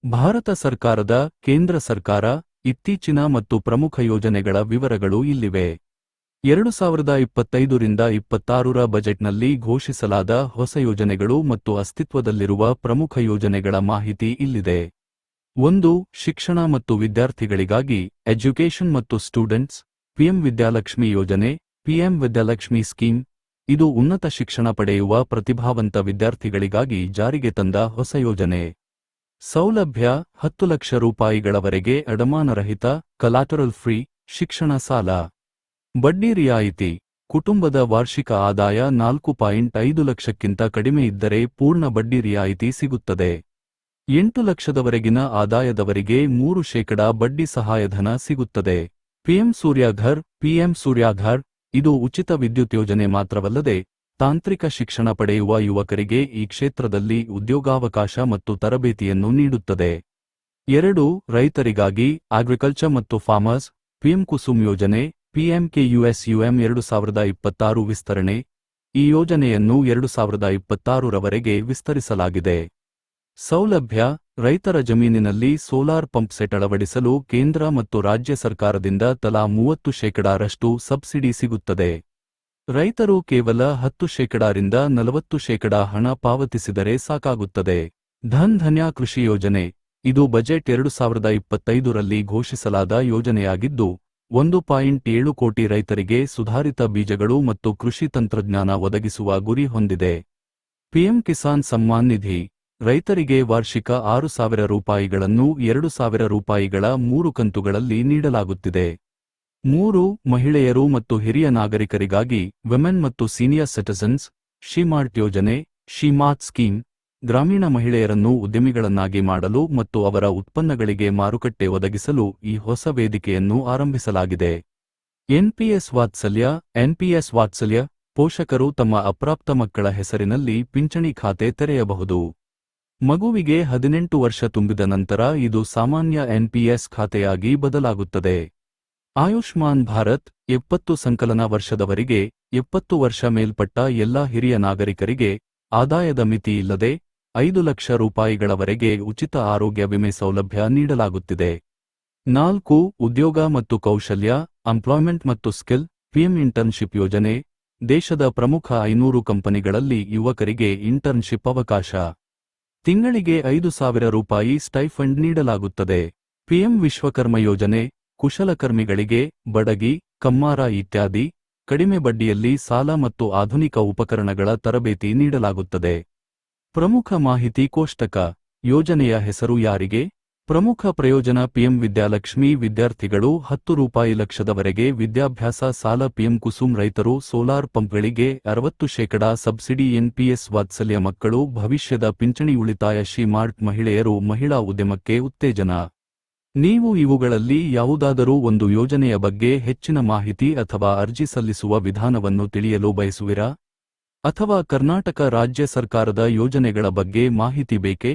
ಭಾರತ ಸರ್ಕಾರದ, ಕೇಂದ್ರ ಸರ್ಕಾರ, ಇತ್ತೀಚಿನ ಮತ್ತು ಪ್ರಮುಖ ಯೋಜನೆಗಳ ವಿವರಗಳು ಇಲ್ಲಿವೆ. 2025 ರಿಂದ 26ರ ಬಜೆಟ್ನಲ್ಲಿ ಘೋಷಿಸಲಾದ ಹೊಸ ಯೋಜನೆಗಳು ಮತ್ತು ಅಸ್ತಿತ್ವದಲ್ಲಿರುವ ಪ್ರಮುಖ ಯೋಜನೆಗಳ ಮಾಹಿತಿ ಇಲ್ಲಿದೆ. 1. ಶಿಕ್ಷಣ ಮತ್ತು ವಿದ್ಯಾರ್ಥಿಗಳಿಗಾಗಿ ಎಜುಕೇಷನ್ ಮತ್ತು ಸ್ಟೂಡೆಂಟ್ಸ್ ಪಿಎಂ ವಿದ್ಯಾಲಕ್ಷ್ಮಿ ಯೋಜನೆ ಪಿಎಂ ವಿದ್ಯಾಲಕ್ಷ್ಮಿ ಸ್ಕೀಮ್. ಇದು ಉನ್ನತ ಶಿಕ್ಷಣ ಪಡೆಯುವ ಪ್ರತಿಭಾವಂತ ವಿದ್ಯಾರ್ಥಿಗಳಿಗಾಗಿ ಜಾರಿಗೆ ತಂದ ಹೊಸ ಯೋಜನೆ. ಸೌಲಭ್ಯ: 10 ಲಕ್ಷ ರೂಪಾಯಿಗಳವರೆಗೆ ಅಡಮಾನರಹಿತ ಕಲಾಟರಲ್ ಫ್ರೀ ಶಿಕ್ಷಣ ಸಾಲ. ಬಡ್ಡಿ ರಿಯಾಯಿತಿ: ಕುಟುಂಬದ ವಾರ್ಷಿಕ ಆದಾಯ 4.5 ಲಕ್ಷಕ್ಕಿಂತ ಕಡಿಮೆ ಇದ್ದರೆ ಪೂರ್ಣ ಬಡ್ಡಿ ರಿಯಾಯಿತಿ ಸಿಗುತ್ತದೆ. 8 ಲಕ್ಷದವರೆಗಿನ ಆದಾಯದವರಿಗೆ 3% ಬಡ್ಡಿ ಸಹಾಯಧನ ಸಿಗುತ್ತದೆ. ಪಿಎಂ ಸೂರ್ಯಘರ್ ಪಿಎಂ ಸೂರ್ಯಘರ್ ಇದು ಉಚಿತ ವಿದ್ಯುತ್ ಯೋಜನೆ ಮಾತ್ರವಲ್ಲದೆ, ತಾಂತ್ರಿಕ ಶಿಕ್ಷಣ ಪಡೆಯುವ ಯುವಕರಿಗೆ ಈ ಕ್ಷೇತ್ರದಲ್ಲಿ ಉದ್ಯೋಗಾವಕಾಶ ಮತ್ತು ತರಬೇತಿಯನ್ನು ನೀಡುತ್ತದೆ. 2. ರೈತರಿಗಾಗಿ ಅಗ್ರಿಕಲ್ಚರ್ ಮತ್ತು ಫಾರ್ಮರ್ಸ್ ಪಿಎಂ ಕುಸುಮ್ ಯೋಜನೆ ಪಿಎಂಕೆಯುಎಸ್ಯುಎಂ 2026 ವಿಸ್ತರಣೆ. ಈ ಯೋಜನೆಯನ್ನು 2026ರವರೆಗೆ ವಿಸ್ತರಿಸಲಾಗಿದೆ. ಸೌಲಭ್ಯ: ರೈತರ ಜಮೀನಿನಲ್ಲಿ ಸೋಲಾರ್ ಪಂಪ್ ಸೆಟ್ ಅಳವಡಿಸಲು ಕೇಂದ್ರ ಮತ್ತು ರಾಜ್ಯ ಸರ್ಕಾರದಿಂದ ತಲಾ 30% ಸಬ್ಸಿಡಿ ಸಿಗುತ್ತದೆ. ರೈತರು ಕೇವಲ 10% ರಿಂದ 40% ಹಣ ಪಾವತಿಸಿದರೆ ಸಾಕಾಗುತ್ತದೆ. ಧನ್ ಧನ್ಯ ಕೃಷಿ ಯೋಜನೆ ಇದು ಬಜೆಟ್ 2025ರಲ್ಲಿ ಘೋಷಿಸಲಾದ ಯೋಜನೆಯಾಗಿದ್ದು, 1.7 ಕೋಟಿ ರೈತರಿಗೆ ಸುಧಾರಿತ ಬೀಜಗಳು ಮತ್ತು ಕೃಷಿ ತಂತ್ರಜ್ಞಾನ ಒದಗಿಸುವ ಗುರಿ ಹೊಂದಿದೆ. ಪಿಎಂ ಕಿಸಾನ್ ಸಮ್ಮಾನ್ ನಿಧಿ ರೈತರಿಗೆ ವಾರ್ಷಿಕ 6,000 ರೂಪಾಯಿಗಳನ್ನು 2,000 ರೂಪಾಯಿಗಳ 3 ಕಂತುಗಳಲ್ಲಿ ನೀಡಲಾಗುತ್ತಿದೆ. 3. ಮಹಿಳೆಯರು ಮತ್ತು ಹಿರಿಯ ನಾಗರಿಕರಿಗಾಗಿ ವಿಮೆನ್ ಮತ್ತು ಸೀನಿಯರ್ ಸಿಟಿಸನ್ಸ್ ಶಿಮಾರ್ಟ್ ಯೋಜನೆ ಶಿಮಾರ್ಟ್ ಸ್ಕೀಮ್. ಗ್ರಾಮೀಣ ಮಹಿಳೆಯರನ್ನು ಉದ್ಯಮಿಗಳನ್ನಾಗಿ ಮಾಡಲು ಮತ್ತು ಅವರ ಉತ್ಪನ್ನಗಳಿಗೆ ಮಾರುಕಟ್ಟೆ ಒದಗಿಸಲು ಈ ಹೊಸ ವೇದಿಕೆಯನ್ನು ಆರಂಭಿಸಲಾಗಿದೆ. ಎನ್ಪಿಎಸ್ ವಾತ್ಸಲ್ಯ ಎನ್ಪಿಎಸ್ ವಾತ್ಸಲ್ಯ ಪೋಷಕರು ತಮ್ಮ ಅಪ್ರಾಪ್ತ ಮಕ್ಕಳ ಹೆಸರಿನಲ್ಲಿ ಪಿಂಚಣಿ ಖಾತೆ ತೆರೆಯಬಹುದು. ಮಗುವಿಗೆ 18 ವರ್ಷ ತುಂಬಿದ ನಂತರ ಇದು ಸಾಮಾನ್ಯ ಎನ್ಪಿಎಸ್ ಖಾತೆಯಾಗಿ ಬದಲಾಗುತ್ತದೆ. ಆಯುಷ್ಮಾನ್ ಭಾರತ್ 70 ಸಂಕಲನ ವರ್ಷದವರಿಗೆ 70 ವರ್ಷ ಮೇಲ್ಪಟ್ಟ ಎಲ್ಲ ಹಿರಿಯ ನಾಗರಿಕರಿಗೆ ಆದಾಯದ ಮಿತಿ ಇಲ್ಲದೆ 5 ಲಕ್ಷ ರೂಪಾಯಿಗಳವರೆಗೆ ಉಚಿತ ಆರೋಗ್ಯ ವಿಮೆ ಸೌಲಭ್ಯ ನೀಡಲಾಗುತ್ತಿದೆ. 4. ಉದ್ಯೋಗ ಮತ್ತು ಕೌಶಲ್ಯ ಎಂಪ್ಲಾಯ್ಮೆಂಟ್ ಮತ್ತು ಸ್ಕಿಲ್ ಪಿಎಂ ಇಂಟರ್ನ್ಶಿಪ್ ಯೋಜನೆ ದೇಶದ ಪ್ರಮುಖ 500 ಕಂಪನಿಗಳಲ್ಲಿ ಯುವಕರಿಗೆ ಇಂಟರ್ನ್ಶಿಪ್ ಅವಕಾಶ. ತಿಂಗಳಿಗೆ 5,000 ರೂಪಾಯಿ ಸ್ಟೈಫಂಡ್ ನೀಡಲಾಗುತ್ತದೆ. ಪಿಎಂ ವಿಶ್ವಕರ್ಮ ಯೋಜನೆ ಕುಶಲಕರ್ಮಿಗಳಿಗೆ ಬಡಗಿ, ಕಮ್ಮಾರ ಇತ್ಯಾದಿ ಕಡಿಮೆ ಬಡ್ಡಿಯಲ್ಲಿ ಸಾಲ ಮತ್ತು ಆಧುನಿಕ ಉಪಕರಣಗಳ ತರಬೇತಿ ನೀಡಲಾಗುತ್ತದೆ. ಪ್ರಮುಖ ಮಾಹಿತಿ ಕೋಷ್ಟಕ ಯೋಜನೆಯ ಹೆಸರು ಯಾರಿಗೆ? ಪ್ರಮುಖ ಪ್ರಯೋಜನ ಪಿಎಂ ವಿದ್ಯಾಲಕ್ಷ್ಮಿ ವಿದ್ಯಾರ್ಥಿಗಳು 10 ರೂಪಾಯಿ ಲಕ್ಷದವರೆಗೆ ವಿದ್ಯಾಭ್ಯಾಸ ಸಾಲ ಪಿಎಂ ಕುಸುಮ್ ರೈತರು ಸೋಲಾರ್ ಪಂಪ್ಗಳಿಗೆ 60% ಸಬ್ಸಿಡಿ ಎನ್ಪಿಎಸ್ ವಾತ್ಸಲ್ಯ ಮಕ್ಕಳು ಭವಿಷ್ಯದ ಪಿಂಚಣಿ ಉಳಿತಾಯ ಶಿಮಾರ್ಟ್ ಮಹಿಳೆಯರು ಮಹಿಳಾ ಉದ್ಯಮಕ್ಕೆ ಉತ್ತೇಜನ. ನೀವು ಇವುಗಳಲ್ಲಿ ಯಾವುದಾದರೂ ಒಂದು ಯೋಜನೆಯ ಬಗ್ಗೆ ಹೆಚ್ಚಿನ ಮಾಹಿತಿ ಅಥವಾ ಅರ್ಜಿ ಸಲ್ಲಿಸುವ ವಿಧಾನವನ್ನು ತಿಳಿಯಲು ಬಯಸುವಿರಾ? ಅಥವಾ ಕರ್ನಾಟಕ ರಾಜ್ಯ ಸರ್ಕಾರದ ಯೋಜನೆಗಳ ಬಗ್ಗೆ ಮಾಹಿತಿ ಬೇಕೇ?